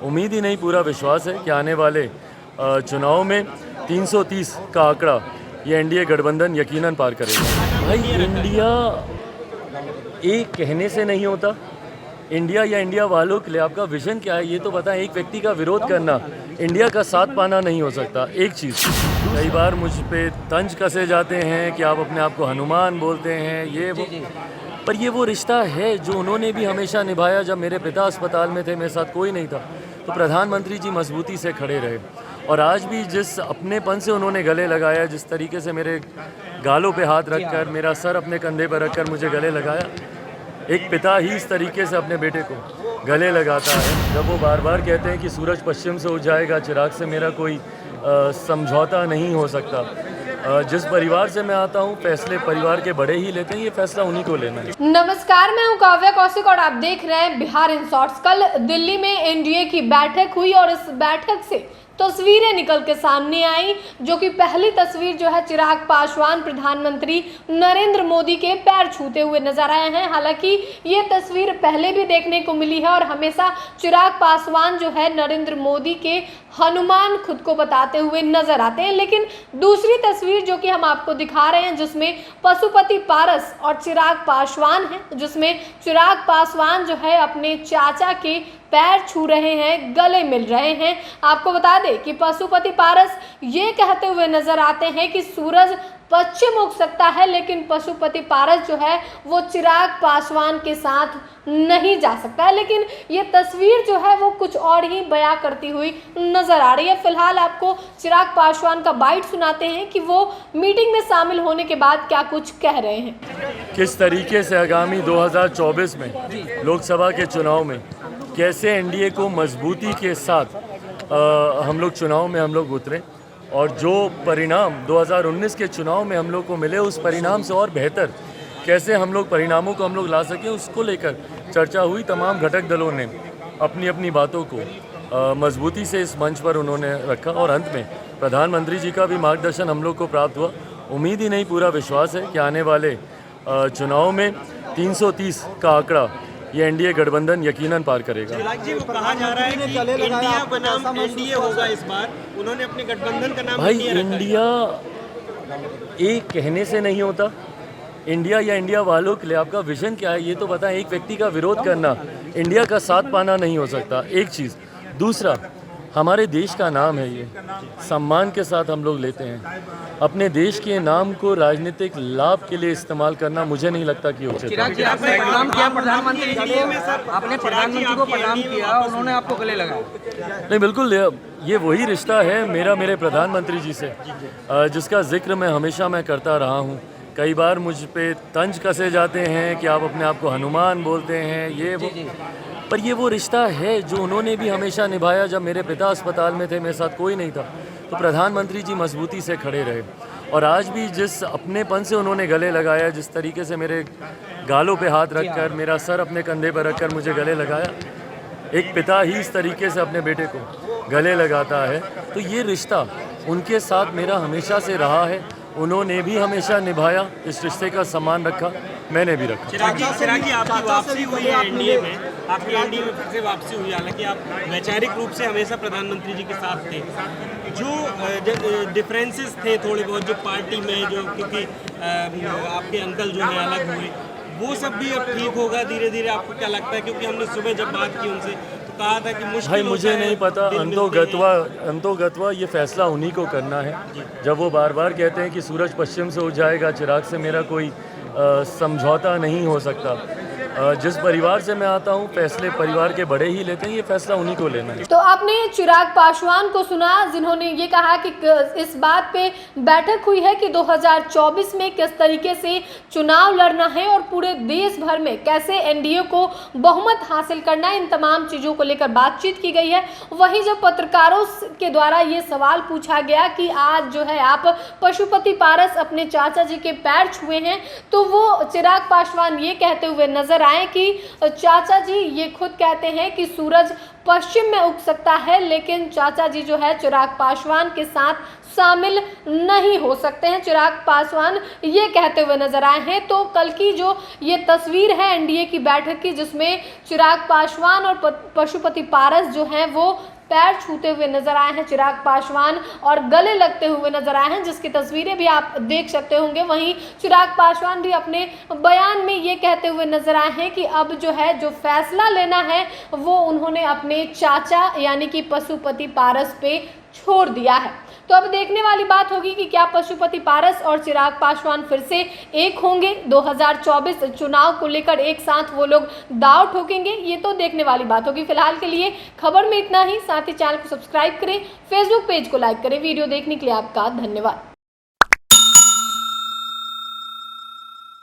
उम्मीद ही नहीं पूरा विश्वास है कि आने वाले चुनाव में 330 का आंकड़ा ये एनडीए गठबंधन यकीनन पार करेगा। भाई इंडिया एक कहने से नहीं होता। इंडिया या इंडिया वालों के लिए आपका विजन क्या है ये तो बताएं। एक व्यक्ति का विरोध करना इंडिया का साथ पाना नहीं हो सकता। एक चीज़, कई बार मुझ पे तंज कसे जाते हैं कि आप अपने आप को हनुमान बोलते हैं, ये वो, पर ये वो रिश्ता है जो उन्होंने भी हमेशा निभाया। जब मेरे पिता अस्पताल में थे, मेरे साथ कोई नहीं था, तो प्रधानमंत्री जी मजबूती से खड़े रहे। और आज भी जिस अपनेपन से उन्होंने गले लगाया, जिस तरीके से मेरे गालों पे हाथ रखकर, मेरा सर अपने कंधे पर रखकर मुझे गले लगाया, एक पिता ही इस तरीके से अपने बेटे को गले लगाता है। जब वो बार बार कहते हैं कि सूरज पश्चिम से उग जाएगा, चिराग से मेरा कोई समझौता नहीं हो सकता। जिस परिवार से मैं आता हूँ, फैसले परिवार के बड़े ही लेते हैं, ये फैसला उन्हीं को लेना है। नमस्कार, मैं हूँ काव्या कौशिक और आप देख रहे हैं बिहार इन शॉर्ट्स। कल दिल्ली में एनडीए की बैठक हुई और इस बैठक से तस्वीरें निकल के सामने आई, जो कि पहली तस्वीर जो है चिराग पासवान प्रधानमंत्री नरेंद्र मोदी के पैर छूते हुए नजर आए हैं। हालांकि ये तस्वीर पहले भी देखने को मिली है और हमेशा चिराग पासवान जो है नरेंद्र मोदी के हनुमान खुद को बताते हुए नजर आते हैं। लेकिन दूसरी तस्वीर जो कि हम आपको दिखा रहे हैं, जिसमें पशुपति पारस और चिराग पासवान है, जिसमें चिराग पासवान जो है अपने चाचा के पैर छू रहे हैं, गले मिल रहे हैं। आपको बता दें कि पशुपति पारस ये कहते हुए नजर आते हैं कि सूरज पश्चिम उग सकता है, लेकिन पशुपति पारस जो है वो चिराग पासवान के साथ नहीं जा सकता है। लेकिन ये तस्वीर जो है वो कुछ और ही बयां करती हुई नजर आ रही है। फिलहाल आपको चिराग पासवान का बाइट सुनाते हैं कि वो मीटिंग में शामिल होने के बाद क्या कुछ कह रहे हैं। किस तरीके से आगामी 2024 में लोकसभा के चुनाव में कैसे एनडीए को मजबूती के साथ हम लोग चुनाव में हम लोग उतरे, और जो परिणाम 2019 के चुनाव में हम लोग को मिले, उस परिणाम से और बेहतर कैसे हम लोग परिणामों को हम लोग ला सकें, उसको लेकर चर्चा हुई। तमाम घटक दलों ने अपनी अपनी बातों को मजबूती से इस मंच पर उन्होंने रखा और अंत में प्रधानमंत्री जी का भी मार्गदर्शन हम लोग को प्राप्त हुआ। उम्मीद ही नहीं पूरा विश्वास है कि आने वाले चुनाव में 330 का आंकड़ा ये एनडीए गठबंधन यकीनन पार करेगा। चिराग जी, वो कहा जा रहा है कि इंडिया बनाम एनडीए होगा इस बार। उन्होंने अपने गठबंधन का नाम भाई इंडिया एक कहने से नहीं होता। इंडिया या इंडिया वालों के लिए आपका विजन क्या है ये तो बताएं। एक व्यक्ति का विरोध करना इंडिया का साथ पाना नहीं हो सकता। एक चीज़, दूसरा, हमारे देश का नाम है, ये सम्मान के साथ हम लोग लेते हैं। अपने देश के नाम को राजनीतिक लाभ के लिए इस्तेमाल करना मुझे नहीं लगता कि उचित है। चिराग जी, आपने प्रणाम किया प्रधानमंत्री जी को, आपने प्रधानमंत्री को प्रणाम किया, उन्होंने आपको गले लगाया। नहीं, बिल्कुल ये वही रिश्ता है मेरा मेरे प्रधानमंत्री जी से, जिसका जिक्र मैं हमेशा करता रहा हूँ। कई बार मुझ पे तंज कसे जाते हैं कि आप अपने आप को हनुमान बोलते हैं, ये वो, पर ये वो रिश्ता है जो उन्होंने भी हमेशा निभाया। जब मेरे पिता अस्पताल में थे, मेरे साथ कोई नहीं था, तो प्रधानमंत्री जी मजबूती से खड़े रहे। और आज भी जिस अपनेपन से उन्होंने गले लगाया, जिस तरीके से मेरे गालों पे हाथ रखकर, मेरा सर अपने कंधे पर रखकर मुझे गले लगाया, एक पिता ही इस तरीके से अपने बेटे को गले लगाता है, तो ये रिश्ता उनके साथ मेरा हमेशा से रहा है। उन्होंने भी हमेशा निभाया, इस रिश्ते का सम्मान रखा, मैंने भी रखा। चिराग जी, आपकी वापसी हुई है एनडीए में, आपकी एनडीए में फिर से वापसी हुई। हालांकि आप वैचारिक रूप से हमेशा प्रधानमंत्री जी के साथ थे। जो डिफरेंसेस थे थोड़े बहुत जो पार्टी में, जो क्योंकि आपके अंकल जो है अलग हुए, वो सब भी अब ठीक होगा धीरे धीरे, आपको क्या लगता है? क्योंकि हमने सुबह जब बात की उनसे तो कहा था कि मुश्किल भाई मुझे नहीं पता, अंतोगत्वा ये फैसला उन्हीं को करना है। जब वो बार बार कहते हैं कि सूरज पश्चिम से उग जाएगा, चिराग से मेरा कोई समझौता नहीं हो सकता। जिस परिवार से मैं आता हूँ, फैसले परिवार के बड़े ही लेते हैं, ये फैसला उन्हीं को लेना है। तो आपने चिराग पासवान को सुना, जिन्होंने ये कहा कि इस बात पे बैठक हुई है कि 2024 में किस तरीके से चुनाव लड़ना है और पूरे देश भर में कैसे एनडीए को बहुमत हासिल करना है, इन तमाम चीज़ों को लेकर बातचीत की गई है। वहीं जब पत्रकारों के द्वारा ये सवाल पूछा गया कि आज जो है आप पशुपति पारस अपने चाचा जी के पैर छुए हैं, तो वो चिराग पासवान ये कहते हुए नजर नजर आए कि चाचा जी ये खुद कहते हैं कि सूरज पश्चिम में उग सकता है, लेकिन चाचा जी जो है चिराग पासवान के साथ शामिल नहीं हो सकते हैं। चिराग पासवान ये कहते हुए नजर आए हैं। तो कल की जो ये तस्वीर है एनडीए की बैठक की, जिसमें चिराग पासवान और पशुपति पारस जो हैं वो पैर छूते हुए नजर आए हैं, चिराग पासवान और गले लगते हुए नजर आए हैं, जिसकी तस्वीरें भी आप देख सकते होंगे। वहीं चिराग पासवान भी अपने बयान में ये कहते हुए नजर आए हैं कि अब जो है जो फैसला लेना है वो उन्होंने अपने चाचा यानी कि पशुपति पारस पे छोड़ दिया है। तो अब देखने वाली बात होगी कि क्या पशुपति पारस और चिराग पासवान फिर से एक होंगे, 2024 चुनाव को लेकर एक साथ वो लोग दांव ठोकेंगे, ये तो देखने वाली बात होगी। फिलहाल के लिए खबर में इतना ही। साथ ही चैनल को सब्सक्राइब करें, फेसबुक पेज को लाइक करें। वीडियो देखने के लिए आपका धन्यवाद।